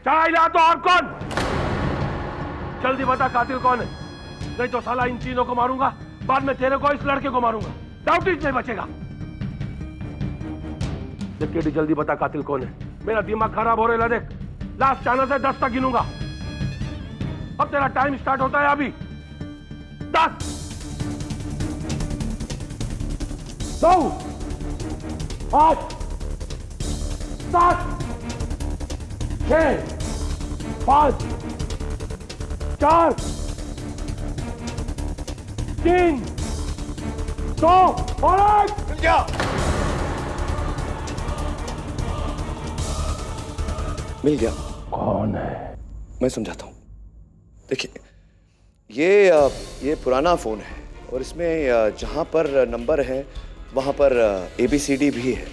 चाय ला तो और कौन? जल्दी बता कातिल कौन है, नहीं तो साला इन तीनों को मारूंगा, बाद में तेरे को इस लड़के को मारूंगा, डाउट ही नहीं बचेगा। देख जल्दी बता कातिल कौन है, मेरा दिमाग खराब हो रहा है। देख लास्ट चांस से 10 तक गिनूंगा। अब तेरा टाइम स्टार्ट होता है अभी। 10 9 8 7 6 5 4 3 2 और 1। मिल गया। मिल गया। कौन है? मैं समझाता हूँ। देखिए ये पुराना फोन है और इसमें जहाँ पर नंबर है वहाँ पर ABCD भी है।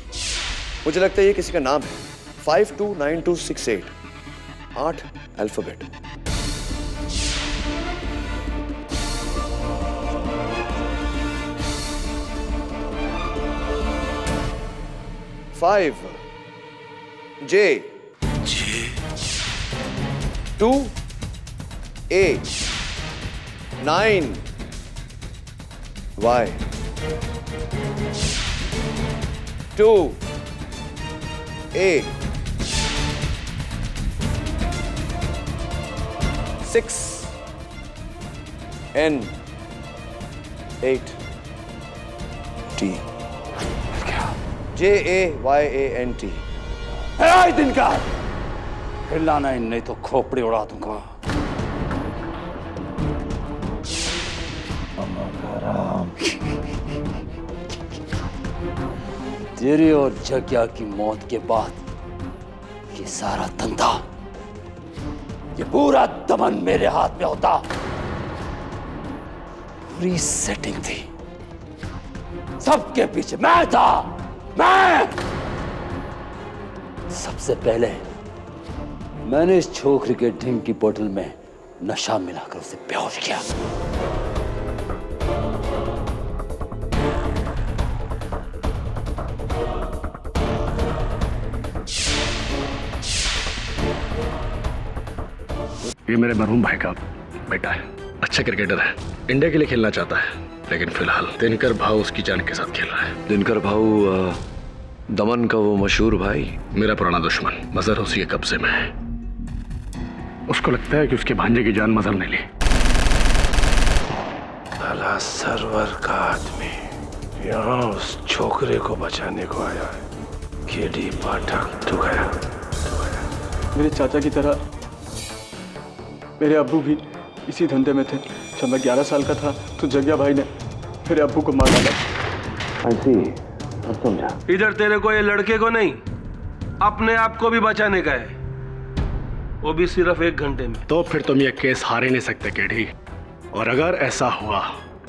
मुझे लगता है ये किसी का नाम है। 529268 8 alphabet. Five J 2 A 9 Y 2 A 6 N 8 T JAYANT। Dinkar, हिलाना ही नहीं तो खोपड़ी उड़ा दूंगा। तेरी और जग्या की मौत के बाद ये सारा धंधा, ये पूरा दमन मेरे हाथ में होता। पूरी सेटिंग थी, सबके पीछे मैं था। मैं सबसे पहले मैंने इस छोकरी के ढिंग की बोतल में नशा मिलाकर उसे बेहोश किया। ये मेरे मरहूम भाई का बेटा है, अच्छा क्रिकेटर है, इंडिया के लिए खेलना चाहता है, लेकिन फिलहाल दिनकर भाऊ उसकी जान के साथ खेल रहा है। दिनकर भाऊ दमन का वो मशहूर भाई, मेरा पुराना दुश्मन, मजहर उसी के कब्जे में है। उसको लगता है कि उसके भांजे की जान मजहर ने ली। साला सरवर का आदमी यहाँ उस छोकरे को बचाने को आया है। केडी पाठक तू गया। मेरे चाचा की तरह मेरे अब्बू भी इसी धंधे में थे। जब मैं 11 साल का था तो जग्या भाई ने मेरे अब्बू को मार डाला। समझा। इधर तेरे को, ये लड़के को नहीं, अपने आप को भी बचाने का है, वो भी सिर्फ 1 घंटे में। तो फिर तुम ये केस हार ही नहीं सकते केडी, और अगर ऐसा हुआ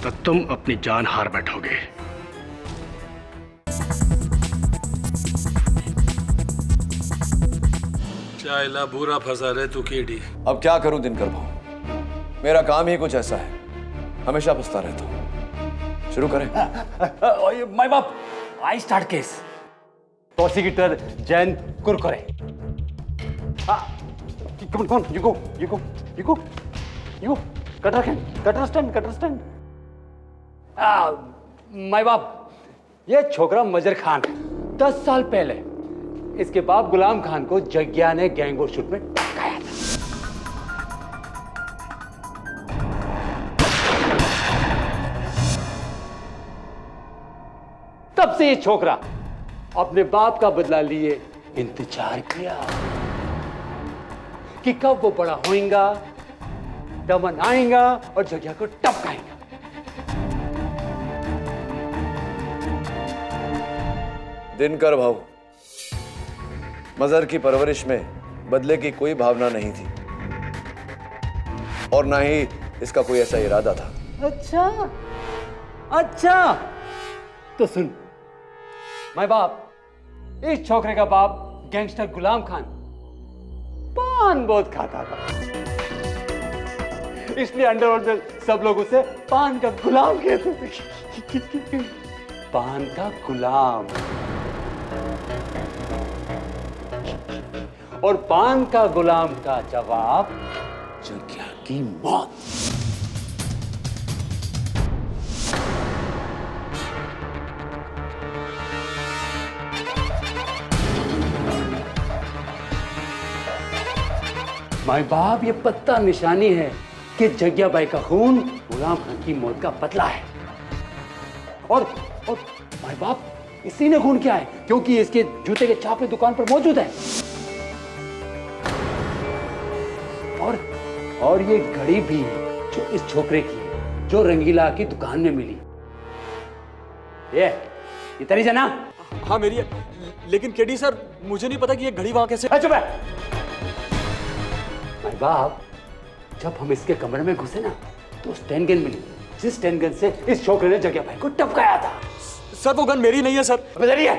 तो तुम अपनी जान हार बैठोगे। चाइला बुरा फंसा रहे तू केडी। अब क्या करूं दिनकर भाऊ, मेरा काम ही कुछ ऐसा है, हमेशा फंसता रहता हूं। शुरू करें। माय बाप, I start case. Prosecutor Jain Kurkure. Come on, you go. Cutter stand. My बाप, ये छोकरा मजर खान 10 साल पहले इसके बाप गुलाम खान को जग्या ने गैंगो शूट में टकाया था। तब से ये छोकरा अपने बाप का बदला लिए इंतजार किया कि कब वो बड़ा होएगा, दमन आएगा और जग्या को टपकाएगा। दिनकर भाऊ, मजहर की परवरिश में बदले की कोई भावना नहीं थी और ना ही इसका कोई ऐसा इरादा था। अच्छा, तो सुन, माय बाप, इस छोकरे का बाप गैंगस्टर गुलाम खान पान बहुत खाता था, इसलिए अंडरवर्ल्ड में सब लोग उसे पान का गुलाम कहते थे। पान का गुलाम। और पान का गुलाम का जवाब जग्या की मौत। माई बाप, ये पत्ता निशानी है कि जग्या बाई का खून गुलाम खान की मौत का बदला है। और माई बाप, इसी ने खून किया है क्योंकि इसके जूते के छापे दुकान पर मौजूद है। और ये घड़ी भी जो इस छोकरे की है, जो रंगीला की दुकान में मिली। ये तेरी है ना? हाँ मेरी है, लेकिन केडी सर मुझे नहीं पता कि ये घड़ी वहां कैसे। चुप है। माई बाप, जब हम इसके कमरे में घुसे ना तो स्टैन गन मिली, जिस स्टैन गन से इस छोकरे ने जग्या भाई को टपकाया था। सर वो गन मेरी नहीं है सर। तेरी है,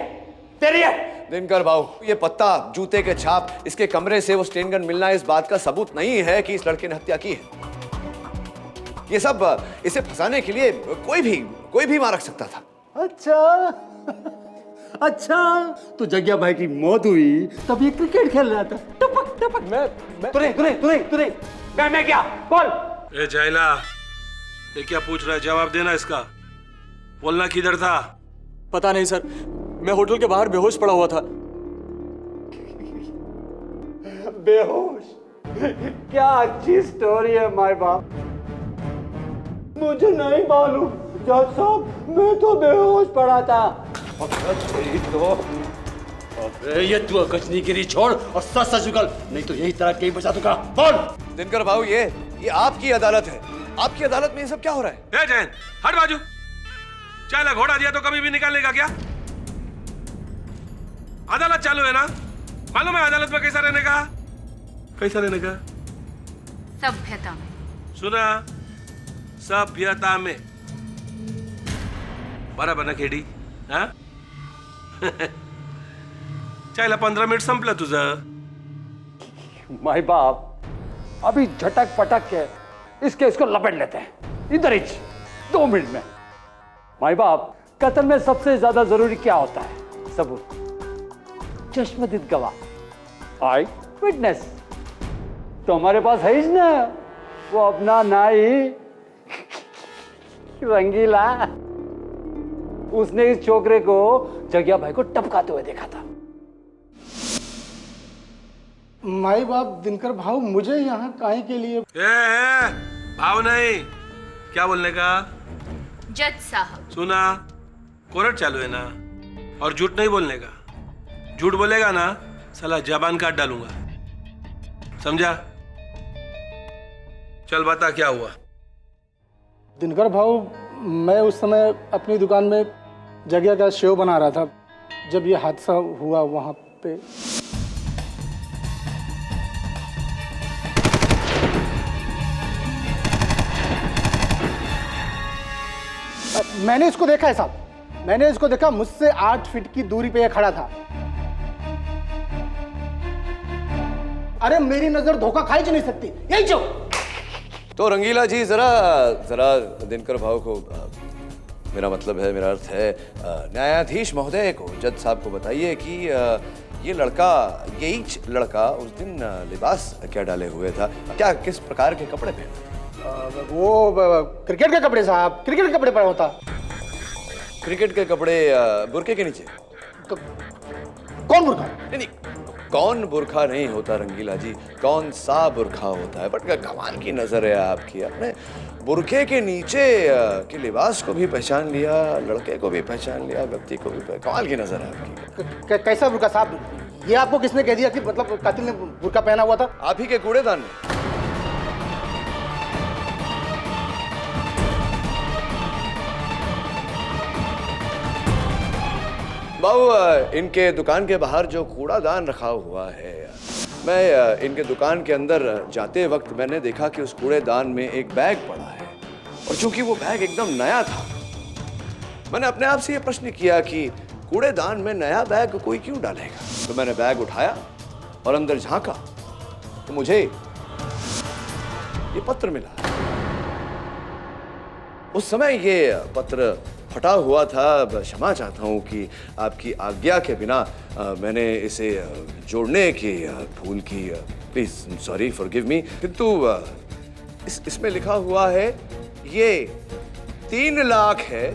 तेरी है। दिनकर भाऊ, ये पत्ता, जूते के छाप, इसके कमरे से वो स्टेन गन मिलना इस बात का सबूत नहीं है कि इस लड़के ने हत्या की है। ये सब इसे फंसाने के लिए कोई भी वहां रख सकता था। अच्छा, तो जग्या भाई की मौत हुई तब ये क्रिकेट खेल रहा था। टपक टपक। मैं तूने मैं क्या बोल? ए जाइला, ये क्या पूछ रहा है? जवाब देना इसका। बोलना किधर था? पता नहीं सर, मैं होटल के बाहर बेहोश पड़ा हुआ था। बेहोश? क्या अच्छी स्टोरी है माय बाप। मुझे नहीं मालूम जज साहब, मैं तो बेहोश पड़ा था। अबे ये तू गजनीगिरी छोड़ और सच सच निकल, नहीं तो यही तरह कहीं बचा दूंगा। बोल। दिनकर भाऊ, ये आपकी अदालत है। आपकी अदालत में ये सब क्या हो रहा है? ए जैन, हट बाजू। चाला घोड़ा दिया तो कभी भी निकालने का क्या? अदालत चालू है ना? मालूम है अदालत में कैसा रहने का? कैसा रहने का? सभ्यता में। सुना? सभ्यता में। बराबर ना केडी? हाँ? चायला 15 मिनिट संपलं तुझं. माय बाप, अभी झटक पटक के इसको लपेट लेते हैं इधर ही 2 मिनट में। माय बाप, कत्ल में सबसे ज्यादा जरूरी क्या होता है? सबूत, चश्मदीद गवाह, आई विटनेस। तो हमारे पास है ही ना वो अपना नाई रंगीला। उसने इस छोकरे को जग्या भाई को टपकाते हुए देखा था। माई बाप, दिनकर भाव, मुझे यहाँ काहे के लिए? भाव नहीं, क्या बोलने का? जज साहब, सुना? कोर्ट चालू है ना, और झूठ नहीं बोलने का। झूठ बोलेगा ना साला जबान काट डालूंगा, समझा? चल बता क्या हुआ? दिनकर भाव, मैं उस समय अपनी दुकान में जगह का शेव बना रहा था जब ये हादसा हुआ वहां पे। मैंने इसको देखा है साहब, मैंने इसको देखा। मुझसे 8 फीट की दूरी पे ये खड़ा था। अरे मेरी नजर धोखा खाई जा नहीं सकती, यही जो। तो रंगीला जी, जरा दिनकर भाव को, मेरा मतलब है, मेरा अर्थ है, न्यायाधीश महोदय को, जज साहब को बताइए कि ये लड़का, यही लड़का उस दिन लिबास क्या डाले हुए था, क्या किस प्रकार के कपड़े पहने? वो क्रिकेट के कपड़े साहब, क्रिकेट के कपड़े पहना होता। क्रिकेट के कपड़े बुरके के नीचे? कौन बुरखा? नहीं, कौन बुरखा नहीं होता रंगीला जी, कौन सा बुरखा होता है। बट कमाल की नजर है आपकी, आपने बुरखे के नीचे के लिबास को भी पहचान लिया, लड़के को भी पहचान लिया, व्यक्ति को भी कमाल की नजर है आपकी। कैसा बुरखा साहब? ये आपको किसने कह दिया कि मतलब कातिल ने बुरखा पहना हुआ था? आप ही के कूड़ेदान में। बाबू, इनके दुकान के बाहर जो कूड़ादान रखा हुआ है, मैं इनके दुकान के अंदर जाते वक्त मैंने देखा कि उस कूड़ेदान में एक बैग पड़ा है, और चूंकि वो बैग एकदम नया था, मैंने अपने आप से ये प्रश्न किया कि कूड़ेदान में नया बैग कोई क्यों डालेगा। तो मैंने बैग उठाया और अंदर झांका तो मुझे ये पत्र मिला। उस समय ये पत्र फटा हुआ था। क्षमा चाहता हूं कि आपकी आज्ञा के बिना मैंने इसे जोड़ने की भूल की। Please sorry, forgive me. किंतु इसमें लिखा हुआ है ये 3 लाख है,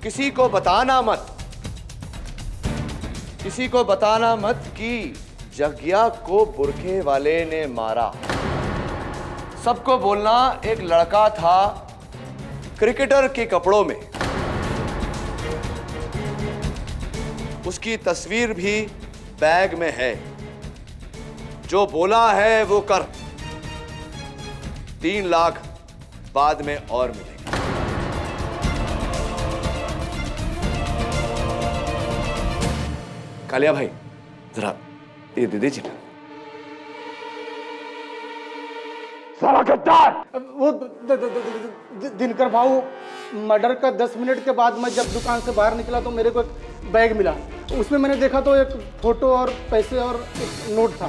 किसी को बताना मत, किसी को बताना मत कि जग्या को बुरखे वाले ने मारा। सबको बोलना एक लड़का था क्रिकेटर के कपड़ों में, उसकी तस्वीर भी बैग में है, जो बोला है वो कर। 3 लाख बाद में और मिलेंगे। कालिया भाई, जरा ये दे दीजिए ना। साला गद्दार! वो दिनकर भाऊ, मर्डर का 10 मिनट के बाद मैं जब दुकान से बाहर निकला तो मेरे को एक बैग मिला। उसमें मैंने देखा तो एक फोटो और पैसे और एक नोट था।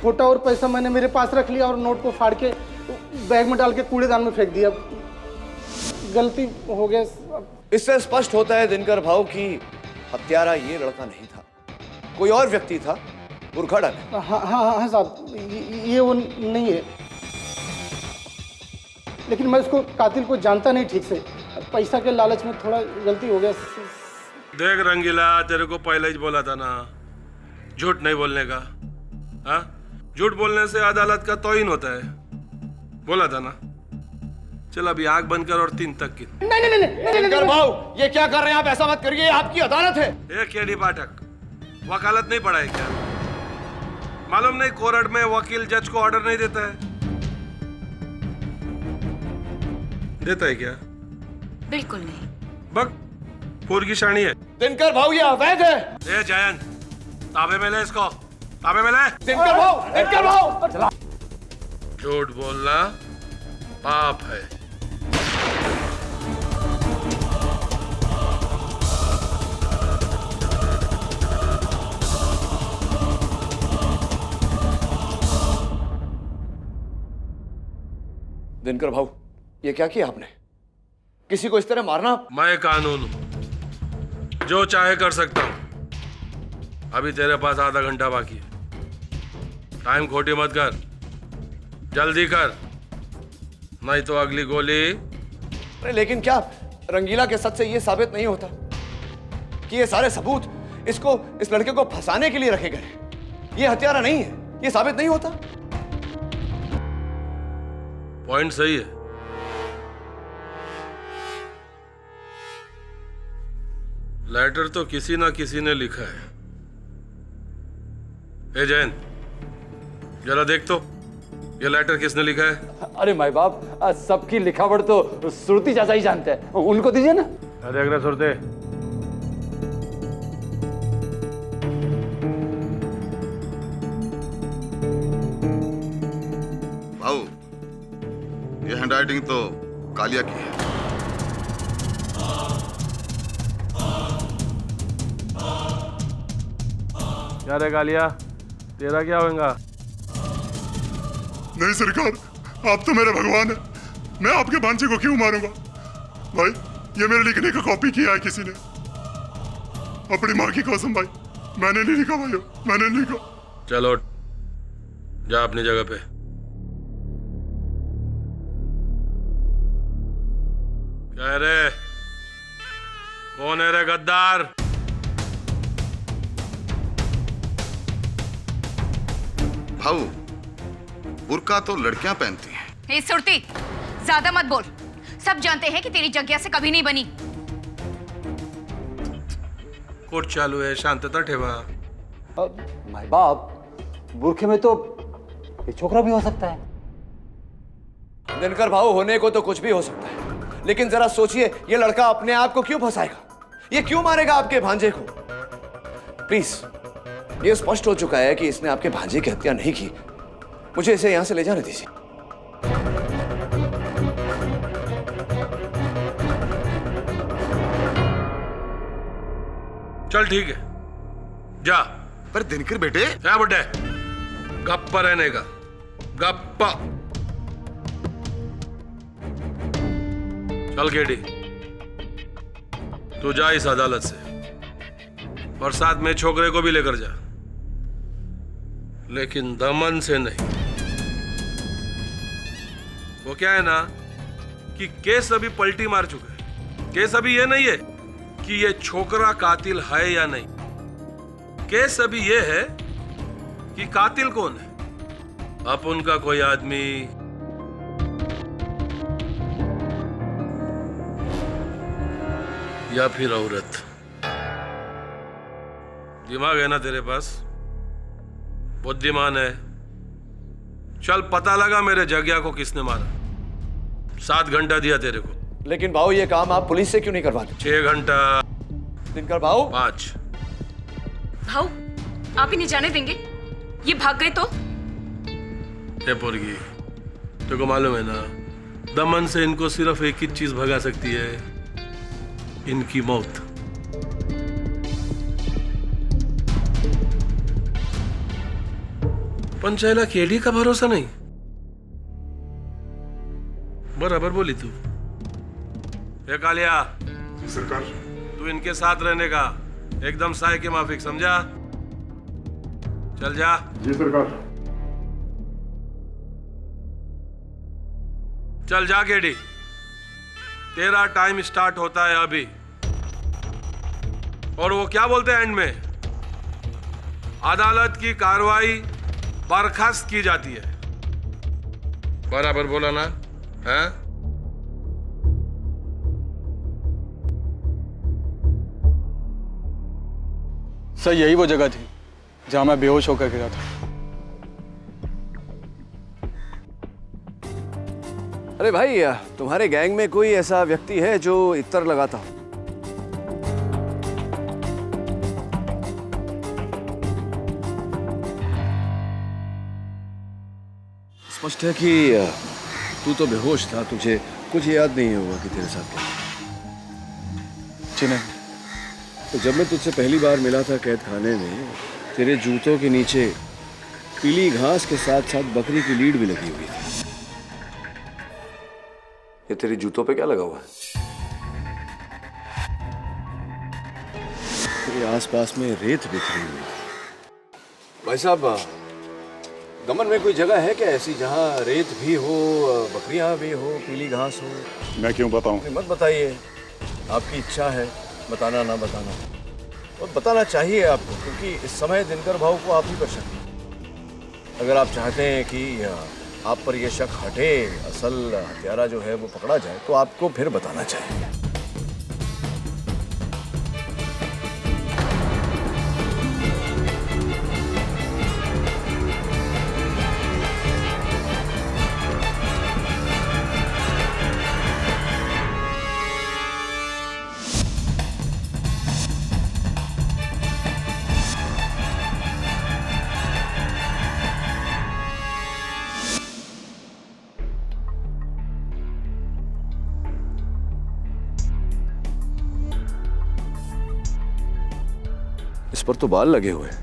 फोटो और पैसा मैंने मेरे पास रख लिया और नोट को फाड़ के बैग में डाल के कूड़ेदान में फेंक दिया। गलती हो गया। इससे स्पष्ट होता है दिनकर भाऊ कि हत्यारा ये लड़का नहीं था, कोई और व्यक्ति था, बुरखा डाले। हाँ साहब, ये वो नहीं है, लेकिन मैं उसको कातिल को जानता नहीं ठीक से। पैसा के लालच में थोड़ा गलती हो गया। देख रंगीला, तेरे को पहले ही बोला था ना, झूठ नहीं बोलने का। हाँ, झूठ बोलने से अदालत का तौहीन होता है, बोला था ना। चल अभी आंख बंद कर और 3 तक की। नहीं। दिनकर भाऊ, ये क्या कर रहे हैं आप? ऐसा मत करिए, आपकी अदालत है। एक केडी पाठक, वकालत नहीं पढ़ा है क्या? मालूम नहीं कोर्ट में वकील जज को ऑर्डर नहीं देता है? देता है क्या? बिल्कुल नहीं। बक पूर की शानी है। दिनकर भाऊ, ये अवैध है। ए जयंत, ताबे में ले इसको, ताबे में ले। दिनकर भाऊ, झूठ बोलना पाप है। दिनकर भाऊ, ये क्या किया आपने? किसी को इस तरह मारना? मैं कानून हूं, जो चाहे कर सकता हूं। अभी तेरे पास आधा घंटा बाकी है, टाइम खोटी मत कर, जल्दी कर, नहीं तो अगली गोली। अरे लेकिन क्या रंगीला के सच से ये साबित नहीं होता कि ये सारे सबूत इस लड़के को फंसाने के लिए रखे गए? ये हत्यारा नहीं है, ये साबित नहीं होता? पॉइंट सही है। लेटर तो किसी ना किसी ने लिखा है। ए जैन, जरा देख तो ये लेटर किसने लिखा है? अरे माई बाप, सबकी लिखावट तो श्रुति चाचा ही जानते हैं, उनको दीजिए ना। अरे अगर सुरते, भाऊ, ये हैंडराइटिंग तो कालिया की है। क्या रे कालिया, तेरा क्या होगा? नहीं सरकार, आप तो मेरे भगवान है, मैं आपके भांजे को क्यों मारूंगा? भाई, ये मेरे लिखने का कॉपी किया है किसी ने, अपनी माँ की कसम भाई, मैंने नहीं लिखा भाई, मैंने नहीं लिखा। चलो जा अपनी जगह पे। क्या रे, कौन है रे गद्दार? भाऊ, बुर्का तो लड़कियां पहनती हैं। हे सुरती, ज्यादा मत बोल। सब जानते हैं कि तेरी जग्या से कभी नहीं बनी। कोर्ट चालू है, शांतता ठेवा। माई बाप, बुरखे में तो ये छोकरा भी हो सकता है। दिनकर भाऊ, होने को तो कुछ भी हो सकता है, लेकिन जरा सोचिए, ये लड़का अपने आप को क्यों फंसाएगा? ये क्यों मारेगा आपके भांजे को? प्लीज, ये स्पष्ट हो चुका है कि इसने आपके भांजे की हत्या नहीं की। मुझे इसे यहां से ले जाने दीजिए। चल ठीक है, जा। पर दिनकर बेटे, क्या बुड्ढे, गप्पा रहने का, गप्पा। चल केडी, तू जा इस अदालत से और साथ में छोकरे को भी लेकर जा, लेकिन दमन से नहीं। वो क्या है ना कि केस अभी पलटी मार चुका है। केस अभी ये नहीं है कि ये छोकरा कातिल है या नहीं, केस अभी ये है कि कातिल कौन है, अपन का कोई आदमी या फिर औरत। दिमाग है ना तेरे पास, बुद्धिमान है। चल पता लगा मेरे जग्या को किसने मारा। 7 घंटा दिया तेरे को। लेकिन भाऊ ये काम आप पुलिस से क्यों नहीं करवाते? 6 घंटा। दिनकर भाऊ 5। भाऊ आप इन्हें जाने देंगे? ये भाग गए तो? हे पोरगी, तेरे को मालूम है ना, दमन से इनको सिर्फ एक ही चीज भगा सकती है, इनकी मौत। पंचायला केडी का भरोसा नहीं। बराबर बोली तू। ये कालिया, सरकार। तू इनके साथ रहने का एकदम साय के माफिक, समझा? चल जा। जी सरकार। चल जा केडी, तेरा टाइम स्टार्ट होता है अभी। और वो क्या बोलते हैं एंड में? अदालत की कार्रवाई बर्खास्त की जाती है। बराबर बोला ना? हैं? सर यही वो जगह थी जहां मैं बेहोश होकर गिरा था। अरे भाई, तुम्हारे गैंग में कोई ऐसा व्यक्ति है जो इत्र लगाता हो? स्पष्ट है कि तू तो बेहोश था, तुझे कुछ याद नहीं होगा कि तेरे साथ क्या। जी नहीं। तो जब मैं तुझसे पहली बार मिला था कैद खाने में, तेरे जूतों के नीचे पीली घास के साथ साथ बकरी की लीड भी लगी हुई थी। ये तेरे जूतों पे क्या लगा हुआ है? तेरे आसपास में रेत बिखरी हुई है। भाई साहब, दमन में कोई जगह है क्या ऐसी जहाँ रेत भी हो, बकरियां भी हो, पीली घास हो? मैं क्यों बताऊं? मत बताइए, आपकी इच्छा है, बताना ना बताना, और बताना चाहिए आपको, क्योंकि इस समय दिनकर भाऊ को आप ही पर शक है। अगर आप चाहते हैं कि आप पर यह शक हटे, असल हत्यारा जो है वो पकड़ा जाए, तो आपको फिर बताना चाहिए। इस पर तो बाल लगे हुए हैं।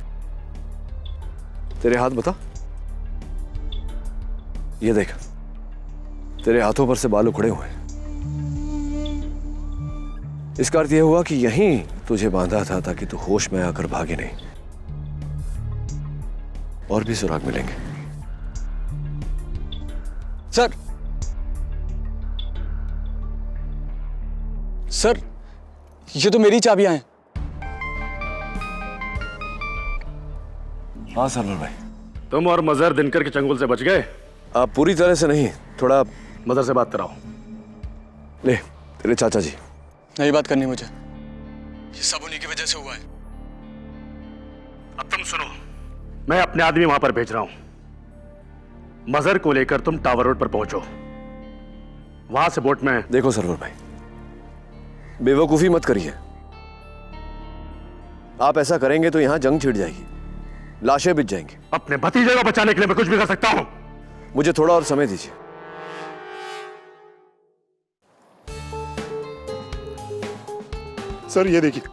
तेरे हाथ बता, ये देख, तेरे हाथों पर से बाल उखड़े हुए हैं। इसका अर्थ यह हुआ कि यहीं तुझे बांधा था ताकि तू होश में आकर भागे नहीं। और भी सुराग मिलेंगे। सर सर ये तो मेरी चाबियां हैं। हाँ सरवर भाई। तुम और मजहर दिनकर के चंगुल से बच गए? आप पूरी तरह से नहीं, थोड़ा। मजहर से बात कराओ। ले, तेरे चाचा जी। नहीं बात करनी मुझे, ये सब उन्हीं की वजह से हुआ है। अब तुम सुनो, मैं अपने आदमी वहां पर भेज रहा हूं। मजहर को लेकर तुम टावर रोड पर पहुंचो। वहां से बोट में। देखो सरवर भाई, बेवकूफी मत करिए। आप ऐसा करेंगे तो यहां जंग छिड़ जाएगी, लाशें बिछ जाएंगी। अपने भतीजे को बचाने के लिए मैं कुछ भी कर सकता हूं। मुझे थोड़ा और समय दीजिए। सर ये देखिए,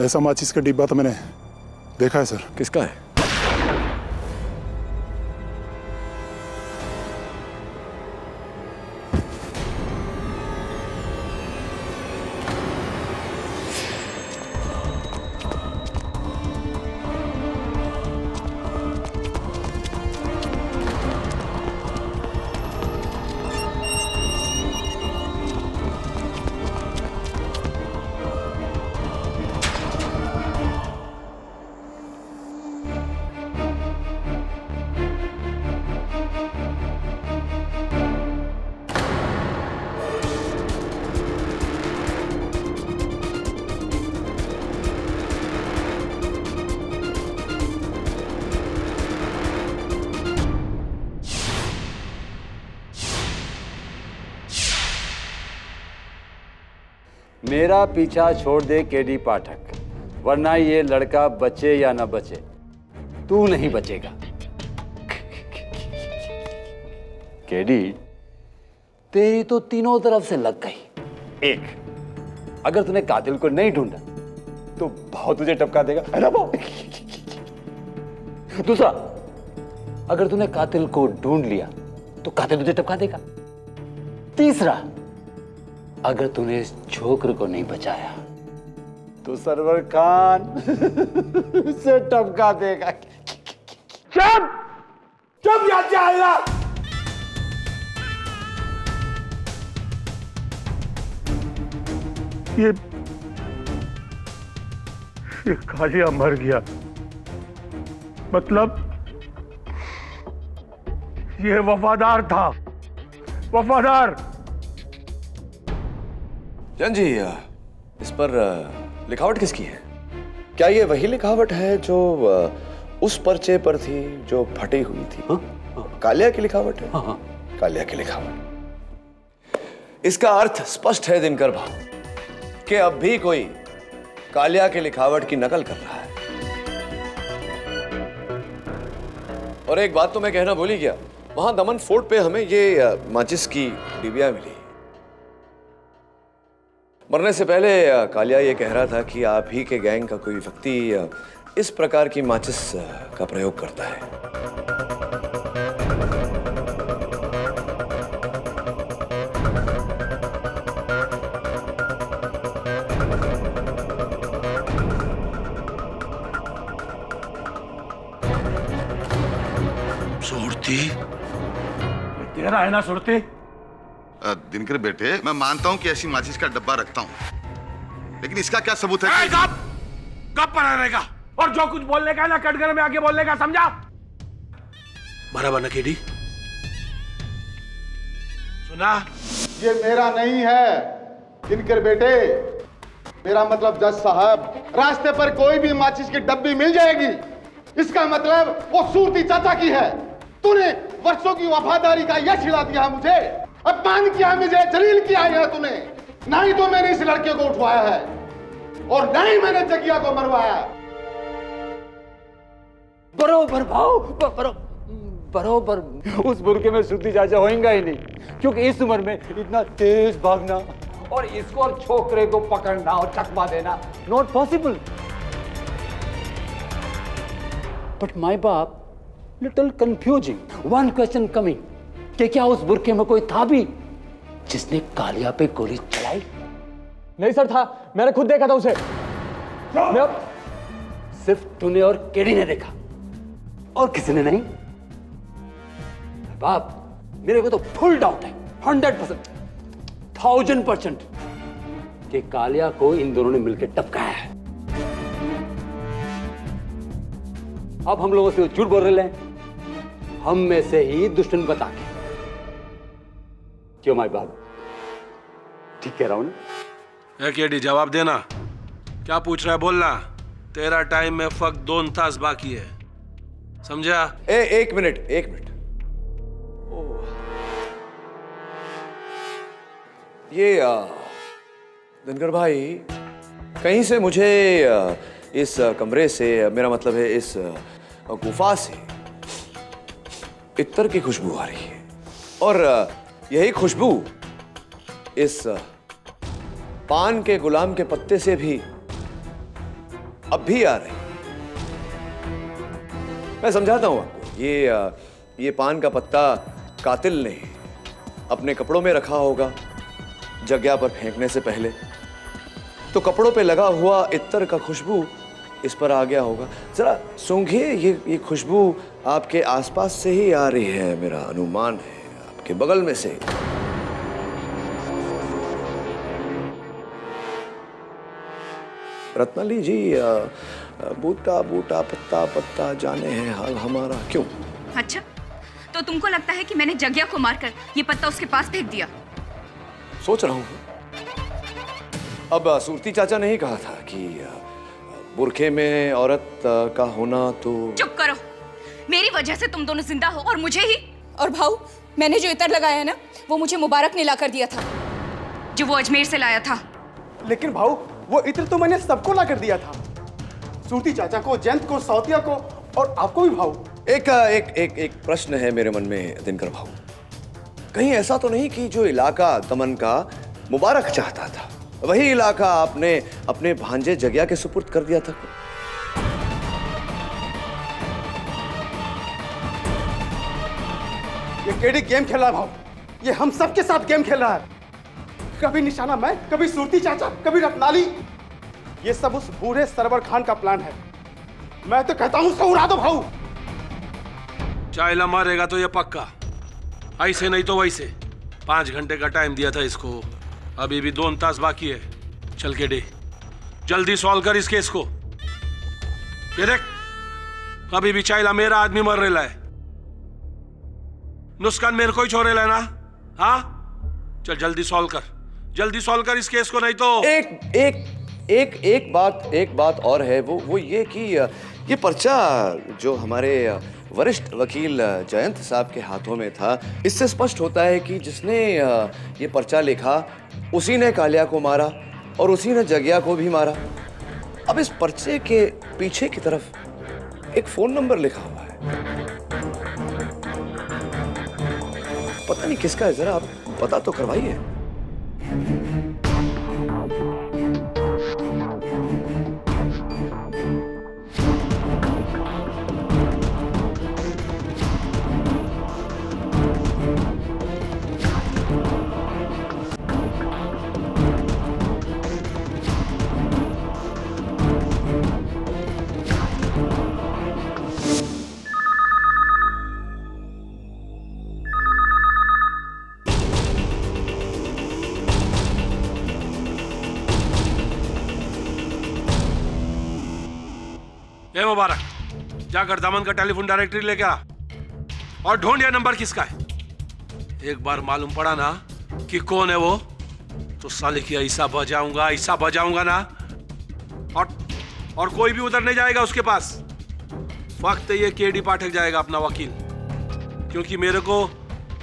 ऐसा माचिस का डिब्बा तो मैंने देखा है सर। किसका है? मेरा पीछा छोड़ दे केडी पाठक, वरना ये लड़का बचे या ना बचे, तू नहीं बचेगा। केडी, तेरी तो तीनों तरफ से लग गई। एक, अगर तूने कातिल को नहीं ढूंढा तो भाव तुझे टपका देगा, है ना भाव? दूसरा, अगर तूने कातिल को ढूंढ लिया तो कातिल तुझे टपका देगा। तीसरा, अगर तूने इस छोकर को नहीं बचाया तो सरवर खान उसे टपका देगा। चुप चुप याद जाएगा। ये कालिया मर गया, मतलब ये वफादार था, वफादार। जन जी, इस पर लिखावट किसकी है? क्या ये वही लिखावट है जो उस पर्चे पर थी जो फटी हुई थी? कालिया की लिखावट है? हाँ। कालिया की लिखावट। इसका अर्थ स्पष्ट है दिनकर भाऊ कि अब भी कोई कालिया की लिखावट की नकल कर रहा है। और एक बात तो मैं कहना भूल ही गया, वहां दमन फोर्ट पे हमें ये माचिस की डिबिया मिली। मरने से पहले कालिया ये कह रहा था कि आप ही के गैंग का कोई व्यक्ति इस प्रकार की माचिस का प्रयोग करता है। सुरती, तेरा है ना सुरती? दिनकर बेटे, मैं मानता हूं कि ऐसी माचिस का डब्बा रखता हूं, लेकिन इसका क्या सबूत है? कब पड़ा रहेगा? और जो कुछ बोलने का है ना कटघरे में आके बोलने का, समझा? बराबर ना केडी? सुना? ये मेरा नहीं है दिनकर बेटे, मेरा मतलब जज साहब, रास्ते पर कोई भी माचिस की डब्बी मिल जाएगी, इसका मतलब वो सूरती चाचा की है। तूने वर्षों की वफादारी का यश दिला दिया है मुझे, अपमान किया है मुझे, जलील किया है तूने। ना ही तो मैंने इस लड़के को उठवाया है और ना ही मैंने जगिया को मरवाया। बरोबर भाव, बरोबर। उस बुरके में सूरती चाचा होएगा ही नहीं, क्योंकि इस उम्र में इतना तेज भागना और इसको और छोकरे को पकड़ना और चकमा देना नॉट पॉसिबल। बट माय बाप, little confusing. One question coming, कि क्या उस बुरके में कोई था भी जिसने कालिया पे गोली चलाई? नहीं सर, था, मैंने खुद देखा था उसे। मैं सिर्फ तूने और केडी ने देखा और किसी ने नहीं? बाप, मेरे को तो फुल डाउट है, 100%, 1000% कि कालिया को इन दोनों ने मिलकर टपकाया है। अब हम लोगों से झूठ बोल रहे हैं, हम में से ही दुश्मन बता के। क्यों माय बाप, ठीक कह रहा हूं ना? ए केडी, जवाब देना। क्या पूछ रहा है बोलना। तेरा टाइम में फक 2 तास बाकी है, समझा? एक मिनट। ये दिनकर भाई, कहीं से मुझे इस कमरे से, मेरा मतलब है इस गुफा से इत्तर की खुशबू आ रही है, और यही खुशबू इस पान के गुलाम के पत्ते से भी अब भी आ रही। मैं समझाता हूं आपको, ये पान का पत्ता कातिल ने अपने कपड़ों में रखा होगा जगह पर फेंकने से पहले, तो कपड़ों पे लगा हुआ इत्तर का खुशबू इस पर आ गया होगा। जरा सूंघिए, ये खुशबू आपके आसपास से ही आ रही है, मेरा अनुमान है, आपके बगल में से। रत्नाली जी, बूटा बूटा पत्ता पत्ता जाने हैं हाल हमारा, क्यों? अच्छा, तो तुमको लगता है कि मैंने जगिया को मारकर ये पत्ता उसके पास फेंक दिया? सोच रहा हूं। अब सूरती चाचा ने ही कहा था कि बुरखे में औरत का होना तो। चुप करो, मेरी वजह से तुम दोनों जिंदा हो और मुझे ही। और भाऊ, मैंने जो इतर लगाया है ना, वो मुझे मुबारक ने ला कर दिया था, जो वो अजमेर से लाया था। लेकिन भाऊ वो इत्र तो मैंने सबको ला कर दिया था, सूरती चाचा को, जयंत को, सौतिया को और आपको भी भाऊ। एक प्रश्न है मेरे मन में दिनकर भाऊ, कहीं ऐसा तो नहीं कि जो इलाका दमन का मुबारक चाहता था वही इलाका आपने अपने भांजे जगिया के सुपुर्द कर दिया था? ये केडी गेम खेल रहा है भाऊ, ये हम सबके साथ गेम खेल रहा है। कभी निशाना मैं, कभी सूरती चाचा, कभी रत्नाली। ये सब उस बूढ़े सरवर खान का प्लान है। मैं तो कहता हूं उसको उड़ा दो भाऊ। चाइला मारेगा तो ये पक्का, ऐसे नहीं तो वैसे। 5 घंटे का टाइम दिया था इसको, अभी भी 2 तास बाकी है। चल के डे जल्दी सॉल्व कर इस केस को। ये देख, अभी भी चाइला मेरा आदमी मर रहा है, नुकसान मेरे को ही छोड़ रहा है ना। हाँ चल जल्दी सॉल्व कर, जल्दी सॉल्व कर इस केस को, नहीं तो एक बात और है, वो ये कि ये पर्चा जो हमारे वरिष्ठ वकील जयंत साहब के हाथों में था, इससे स्पष्ट होता है कि जिसने ये पर्चा लिखा उसी ने कालिया को मारा और उसी ने जगिया को भी मारा। अब इस पर्चे के पीछे की तरफ एक फोन नंबर लिखा हुआ है, पता नहीं किसका है, जरा आप पता तो करवाइए। ए मुबारक, जाकर दमन का टेलीफोन डायरेक्टरी लेके आ और ढूंढ यह नंबर किसका है। एक बार मालूम पड़ा ना कि कौन है वो, तो साले की ऐसा बजाऊंगा ना, और कोई भी उधर नहीं जाएगा उसके पास। वक्त ये केडी पाठक जाएगा अपना वकील, क्योंकि मेरे को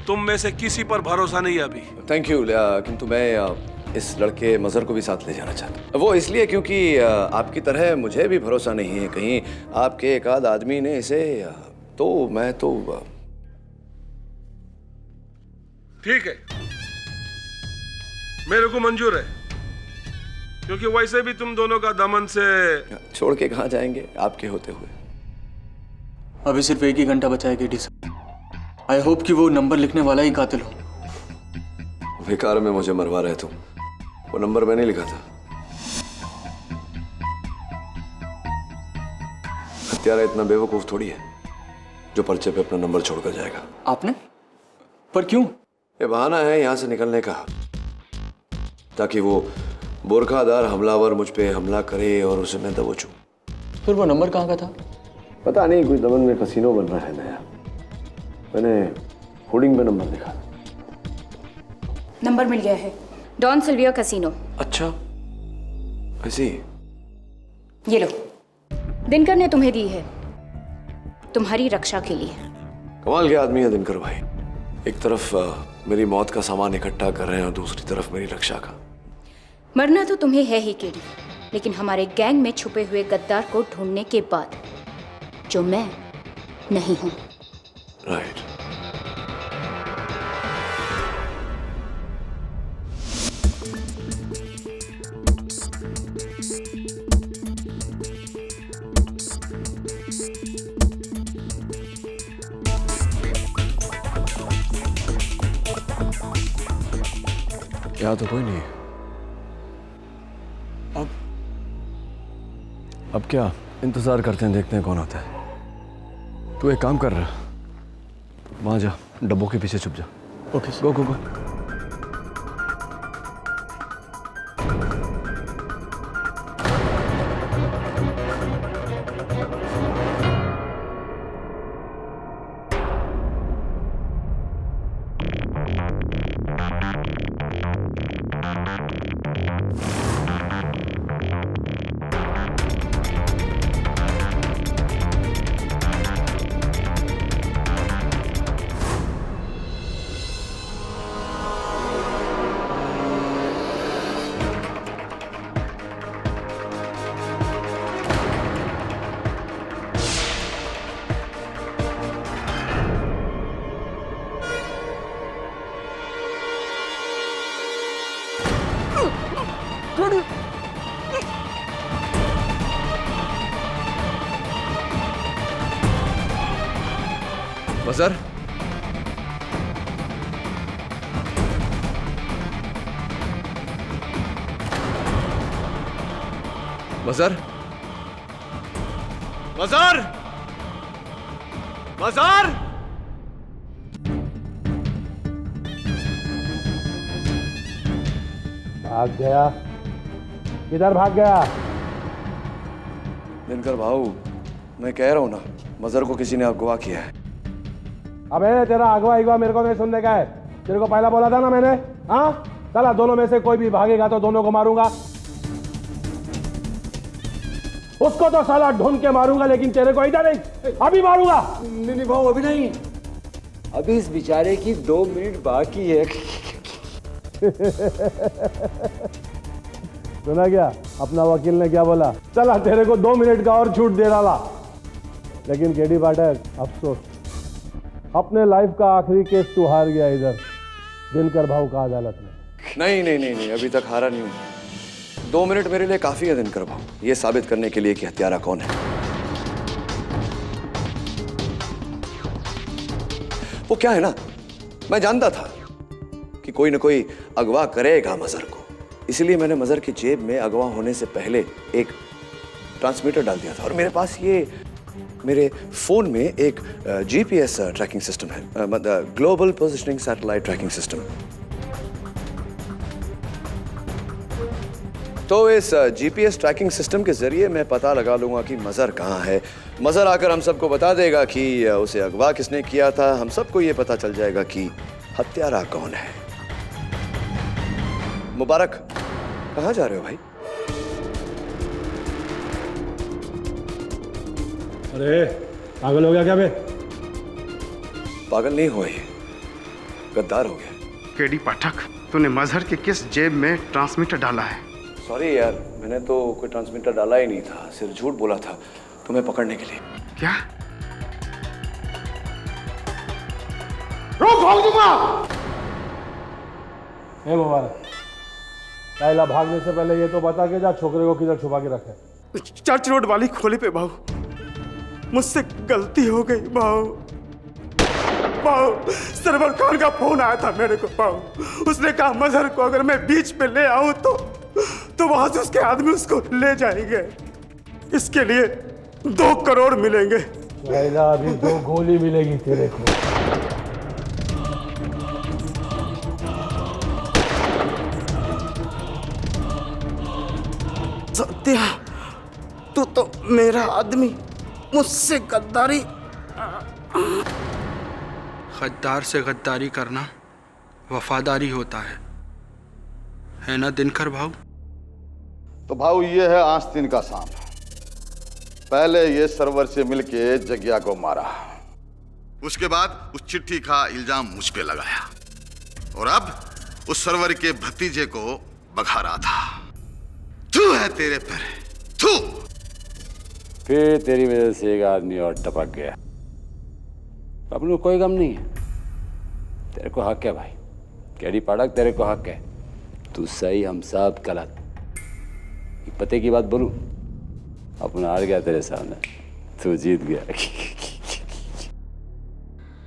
तुम में से किसी पर भरोसा नहीं है अभी। थैंक यू, किंतु मैं इस लड़के मजहर को भी साथ ले जाना चाहता हूँ। वो इसलिए क्योंकि आपकी तरह मुझे भी भरोसा नहीं है कहीं आपके एक आध आदमी ने इसे, तो मैं तो ठीक है, मेरे को मंजूर है, क्योंकि वैसे भी तुम दोनों का दमन से छोड़ के कहाँ जाएंगे आपके होते हुए। अभी सिर्फ 1 ही घंटा बचा है केडी साहब। आई होप कि वो नंबर लिखने वाला ही कातिल हो। बेकार में मुझे मरवा रहे तुम, वो नंबर मैंने लिखा था। हत्यारा इतना बेवकूफ थोड़ी है जो पर्चे पे अपना नंबर छोड़कर जाएगा। आपने? पर क्यों? ये बहाना है यहां से निकलने का, ताकि वो बुर्खादार हमलावर मुझ पे हमला करे और उसे मैं दबोचूं। फिर वो नंबर कहाँ का था? पता नहीं, कोई दमन में कसीनो बन रहा है नया, मैंने होर्डिंग पे नंबर लिखा। नंबर मिल गया है, डॉन सिल्विया कैसीनो। अच्छा, ऐसी? ये लो, दिनकर ने तुम्हें दी है, तुम्हारी रक्षा के लिए। कमाल के आदमी है दिनकर भाई, एक तरफ मेरी मौत का सामान इकट्ठा कर रहे हैं और दूसरी तरफ मेरी रक्षा का। मरना तो तुम्हें है ही केडी, लेकिन हमारे गैंग में छुपे हुए गद्दार को ढूंढने के बाद, जो मैं नहीं हूं। राइट। यहाँ तो कोई नहीं है। अब क्या इंतजार करते हैं, देखते हैं कौन आता है। तू एक काम कर रहा, वहां जा, डब्बों के पीछे छुप जा। ओके, गो गो गो। मजहर, मजहर, मजहर, मजहर। भाग गया? किधर भाग गया? दिनकर भाऊ, मैं कह रहा हूं ना, मजहर को किसी ने अगवा किया है। अबे तेरा अगवा मेरे को नहीं सुनने का है। तेरे को पहला बोला था ना मैंने, हाँ? साला दोनों में से कोई भी भागेगा तो दोनों को मारूंगा। उसको तो साला ढूंढ के मारूंगा, लेकिन तेरे को इधर नहीं, अभी मारूंगा। नहीं भाऊ, अभी नहीं। अभी इस बेचारे की 2 मिनट बाकी है। सुना क्या अपना वकील ने क्या बोला? चला तेरे को 2 मिनट का और छूट दे डाला। लेकिन केडी पाठक, अफसोस, अपने लाइफ का आखिरी केस तू हार गया इधर दिनकर भाऊ का अदालत में। नहीं नहीं नहीं नहीं, अभी तक हारा नहीं हूं। 2 मिनट मेरे लिए काफी है दिनकर भाऊ, ये साबित करने के लिए कि हत्यारा कौन है। वो क्या है ना, मैं जानता था कि कोई ना कोई अगवा करेगा मजहर को, इसलिए मैंने मजहर की जेब में अगवा होने से पहले एक ट्रांसमीटर डाल दिया था। और मेरे पास ये मेरे फोन में एक जीपीएस ट्रैकिंग सिस्टम है, global positioning satellite tracking system. तो इस जीपीएस ट्रैकिंग सिस्टम के जरिए मैं पता लगा लूंगा कि मजहर कहाँ है। मजहर आकर हम सबको बता देगा कि उसे अगवा किसने किया था। हम सबको ये पता चल जाएगा कि हत्यारा कौन है। मुबारक, कहाँ जा रहे हो भाई? अरे पागल हो गया क्या बे? पागल नहीं हुए, गद्दार हो गया। केडी पाठक, तूने मजहर की किस जेब में ट्रांसमीटर डाला है? सॉरी यार, मैंने तो कोई ट्रांसमीटर डाला ही नहीं था, सिर्फ झूठ बोला था तुम्हें पकड़ने के लिए। क्या? रोक भाग दूंगा। हे मुबारक, पहला भागने से पहले ये तो बता के जा छोकरे को किधर छुपा के रखे। चर्च रोड वाली खोली पे भाऊ, मुझसे गलती हो गई भाऊ। भाऊ, सरवर खान का फोन आया था मेरे को भाऊ। उसने कहा मजहर को अगर मैं बीच पे ले आऊं तो वहां से उसके आदमी उसको ले जाएंगे। इसके लिए 2 करोड़ मिलेंगे। पहला अभी 2 गोली मिलेगी तेरे को। सत्या, तू तो मेरा आदमी, मुझसे गद्दारी। गद्दार से गद्दारी करना वफादारी होता है ना दिनकर भाऊ? तो भाऊ ये है आस्तीन का सांप। पहले ये सरवर से मिलके जग्या को मारा, उसके बाद उस चिट्ठी का इल्जाम मुझ पे लगाया, और अब उस सरवर के भतीजे को बघा रहा था। तू है तेरे पर, तू। फिर तेरी वजह से एक आदमी और टपक गया। अपने को कोई गम नहीं है, तेरे को हक है भाई। केडी पाठक, तेरे को हक है। तू सही, हम सब गलत। एक पते की बात बोलूं, अपना हार गया तेरे सामने, तू जीत गया।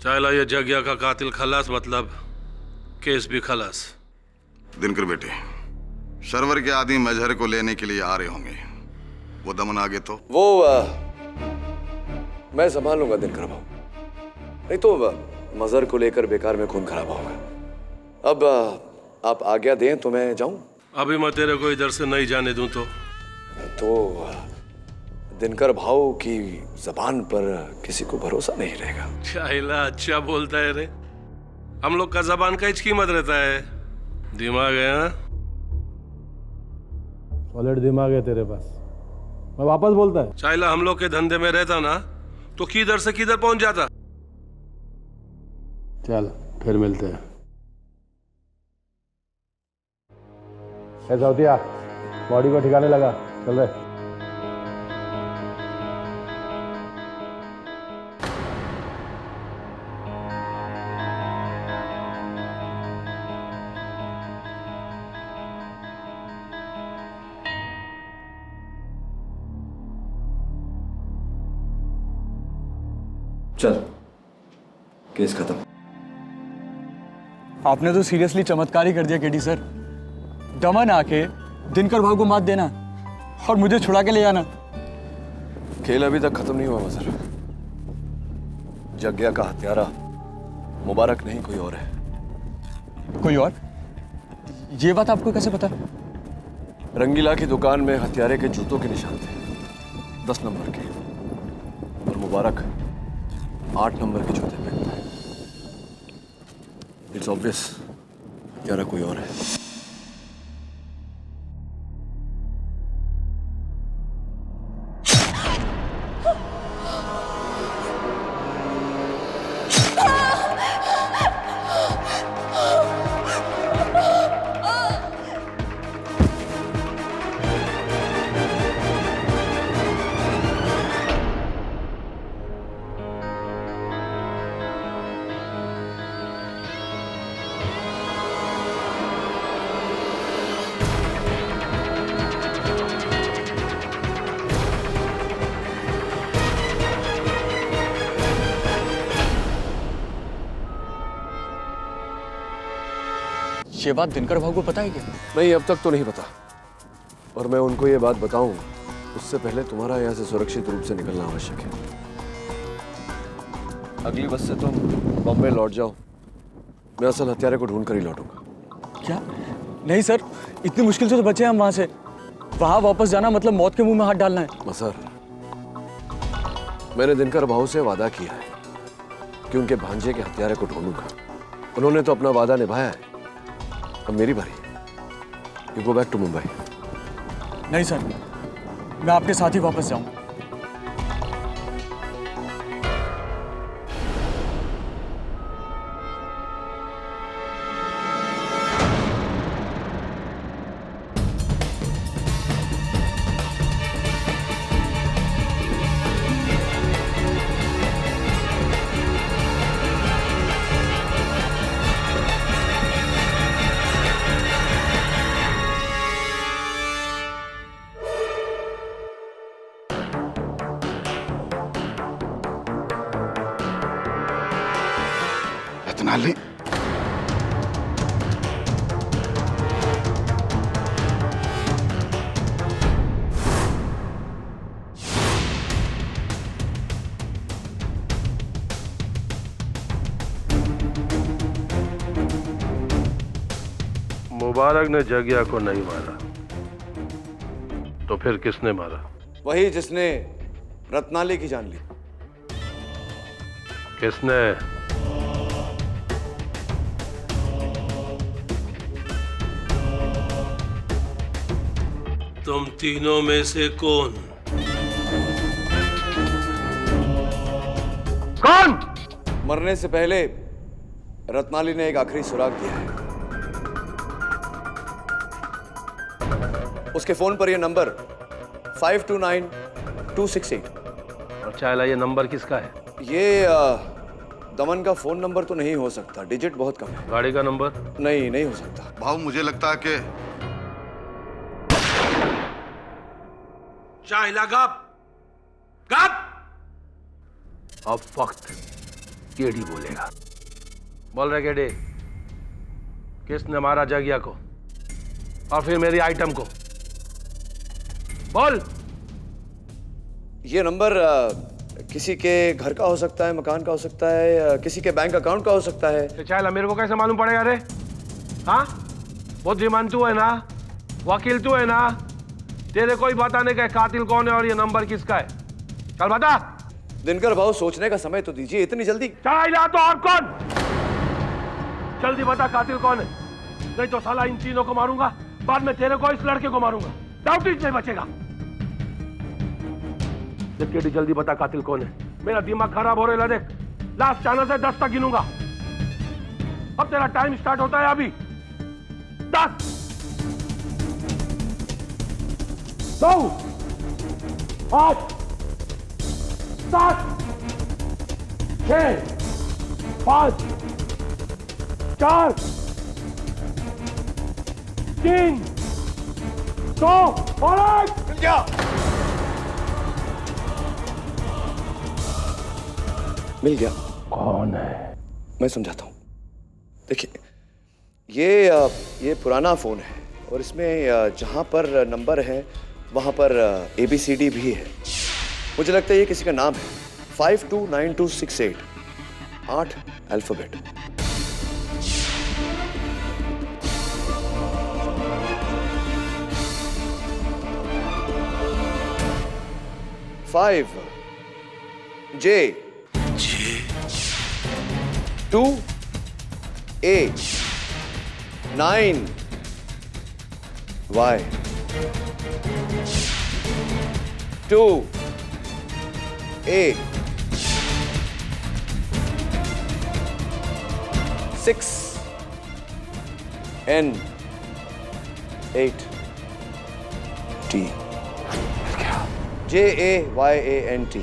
चाहला ये जग्या का कातिल खलास, मतलब केस भी खलास। दिनकर बेटे, सरवर के आदमी मजहर को लेने के लिए आ रहे होंगे। वो दमन आगे तो वो मैं संभाल लूंगा दिनकर भाऊ, नहीं तो मजहर को लेकर बेकार में खून खराब होगा। अब आप आज्ञा दें तो मैं जाऊं? अभी मैं तेरे को इधर से नहीं जाने दूं तो दिनकर भाऊ की जबान पर किसी को भरोसा नहीं रहेगा। चाहला अच्छा बोलता है रे। हम लोग का जबान का हिच कीमत रहता है, दिमाग है ना? सॉलिड दिमाग है तेरे पास। मैं वापस बोलता है, चाहला हम लोग के धंधे में रहता ना तो किधर से किधर पहुंच जाता। चल फिर मिलते हैं। ऐसा होतिया, बॉडी को ठिकाने लगा, चल रहे। चल केस खत्म। आपने तो सीरियसली चमत्कार ही कर दिया केडी सर। दमन आके दिनकर भाव को मात देना और मुझे छुड़ा के ले जाना। खेल अभी तक खत्म नहीं हुआ मजर। जग्या का हत्यारा मुबारक नहीं कोई और है। कोई और? ये बात आपको कैसे पता? रंगीला की दुकान में हत्यारे के जूतों के निशान थे, 10 नंबर के, और मुबारक 8 नंबर के जूते पहनता है। इट्स ऑब्वियस हत्यारा कोई और है। ये बात दिनकर भाव को पता है क्या? नहीं, अब तक तो नहीं पता। और मैं उनको ये बात बताऊं उससे पहले तुम्हारा यहाँ से सुरक्षित रूप से निकलना आवश्यक है। अगली बस से तुम बॉम्बे लौट जाओ। मैं असल हत्यारे को ढूंढ कर ही लौटूंगा। क्या? नहीं सर, इतनी मुश्किल से तो बचे हम वहां से। वहां वापस जाना मतलब मौत के मुंह में हाथ डालना है। मसर, मैंने दिनकर भाव से वादा किया है कि उनके भांजे के हत्यारे को ढूंढूंगा। उन्होंने तो अपना वादा निभाया है। अब मेरी बारी। You go back to Mumbai. नहीं सर, मैं आपके साथ ही वापस जाऊं। रत्नाली, मुबारक ने जगिया को नहीं मारा तो फिर किसने मारा? वही जिसने रत्नाली की जान ली। किसने? तुम तीनों में से कौन? कौन? मरने से पहले रत्नाली ने एक आखिरी सुराग दिया है। उसके फोन पर यह नंबर 529268। अच्छा, ये नंबर किसका है? ये दमन का फोन नंबर तो नहीं हो सकता, डिजिट बहुत कम है। गाड़ी का नंबर? नहीं हो सकता। भाव मुझे लगता है कि शाहिला गप गप। अब वक्त केडी बोलेगा। बोल रहे केडी, किसने मारा जगिया को और फिर मेरी आइटम को? बोल। ये नंबर किसी के घर का हो सकता है, मकान का हो सकता है, किसी के बैंक अकाउंट का हो सकता है। चाहे मेरे को कैसे मालूम पड़ेगा रे? हाँ, बुद्धिमान तू है ना, वकील तू है ना, तेरे को ही बताने का कातिल कौन है और ये नंबर किसका है? चल बता। दिनकर भाव, सोचने का समय तो दीजिए, इतनी जल्दी? चाहे तो और कौन? जल्दी बता कातिल कौन है, नहीं तो साला इन तीनों को मारूंगा, बाद में तेरे को इस लड़के को मारूंगा, डाउट ही नहीं बचेगा। केडी जल्दी बता कातिल कौन है, मेरा दिमाग खराब हो रहा है। देख, लास्ट चांस से 10 तक गिनूंगा। अब तेरा टाइम स्टार्ट होता है अभी। 10 9 8 7 6 5 4 3 2 और 1। मिल गया। मिल गया। कौन है? मैं समझाता हूँ। देखिए, ये पुराना फ़ोन है और इसमें जहाँ पर नंबर है वहाँ पर ABCD भी है। मुझे लगता है ये किसी का नाम है। 529268, 8 alphabet. Five J 2 A 9 Y 2 A 6 N 8 T JAYANT।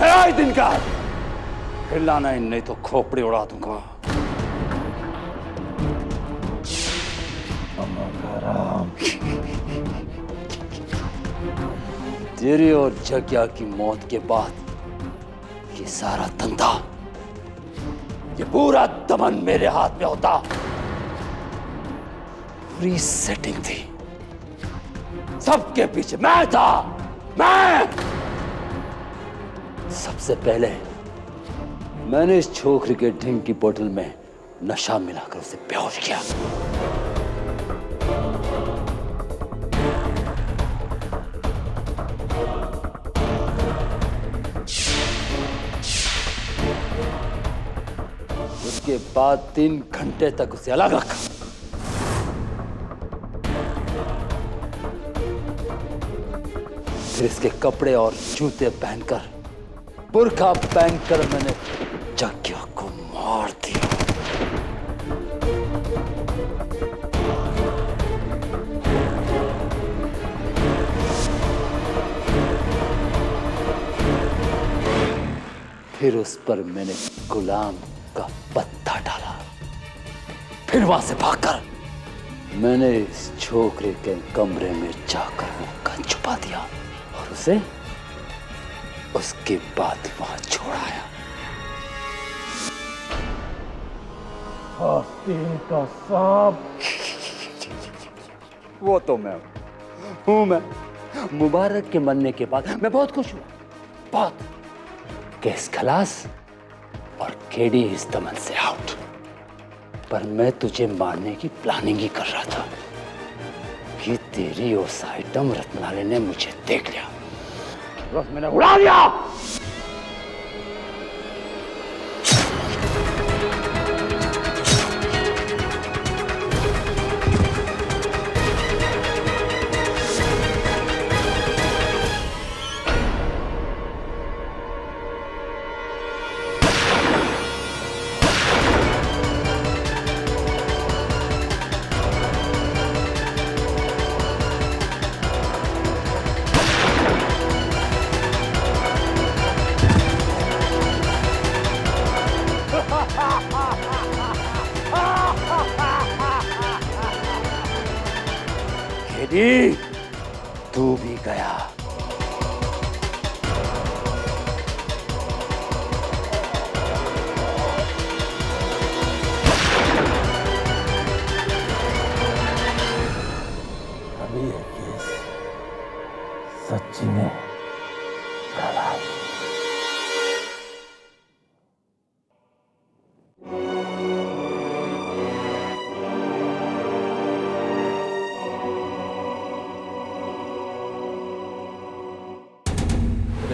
ऐ दिनकर, हिलाना ही नहीं तो खोपड़ी उड़ा दूंगा। तेरी और जग्या की मौत के बाद ये सारा धंधा, ये पूरा दमन मेरे हाथ में होता। पूरी सेटिंग थी, सबके पीछे मैं था। मैं सबसे पहले मैंने इस छोकरी के ड्रिंक की बोतल में नशा मिलाकर उसे बेहोश किया। उसके बाद 3 घंटे तक उसे अलग रखा। फिर इसके कपड़े और जूते पहनकर, बुर्का पहनकर मैंने जग्या को मार दिया। फिर उस पर मैंने गुलाम का पत्ता डाला। फिर वहां से भागकर मैंने इस छोकरे के कमरे में जाकर वो गन छुपा दिया और उसे उसके बाद वहां छोड़ाया। का सांप वो तो मैं हूं। मैं मुबारक के मरने के बाद मैं बहुत खुश हुआ, बहुत। केस खलास और केडी इस दमन से आउट। पर मैं तुझे मारने की प्लानिंग ही कर रहा था कि तेरी उस आइटम रत्नाले ने मुझे देख लिया, बस मैंने उड़ा दिया। केडी, तू भी गया। अभी ये केस सच्ची में खलास।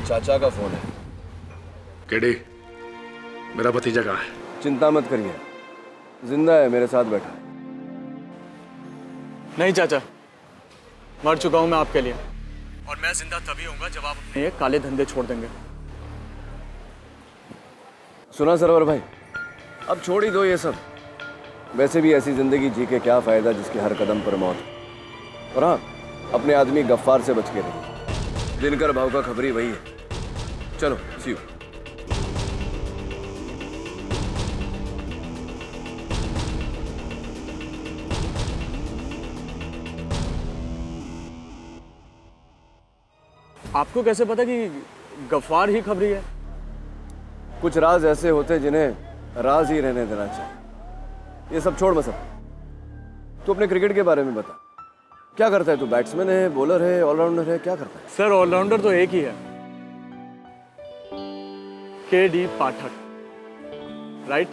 चाचा का फोन है। केडी, मेरा भतीजा कहाँ है? चिंता मत करिए, जिंदा है, मेरे साथ बैठा है। नहीं चाचा, मर चुका हूं मैं आपके लिए, और मैं जिंदा तभी होऊंगा जब आप अपने ये काले धंधे छोड़ देंगे। सुना सरवर भाई, अब छोड़ ही दो ये सब। वैसे भी ऐसी जिंदगी जी के क्या फायदा जिसके हर कदम पर मौत। और हाँ, अपने आदमी गफ्फार से बच के रहिए। दिनकर भाव का खबरी वही है। चलो, सी यू। आपको कैसे पता कि गफ्फार ही खबरी है? कुछ राज ऐसे होते जिन्हें राज ही रहने देना चाहिए। ये सब छोड़ मसब, तू अपने क्रिकेट के बारे में बता। क्या करता है तू? बैट्समैन है, बॉलर है, ऑलराउंडर है, क्या करता है? सर ऑलराउंडर तो एक ही है, KD पाठक, राइट?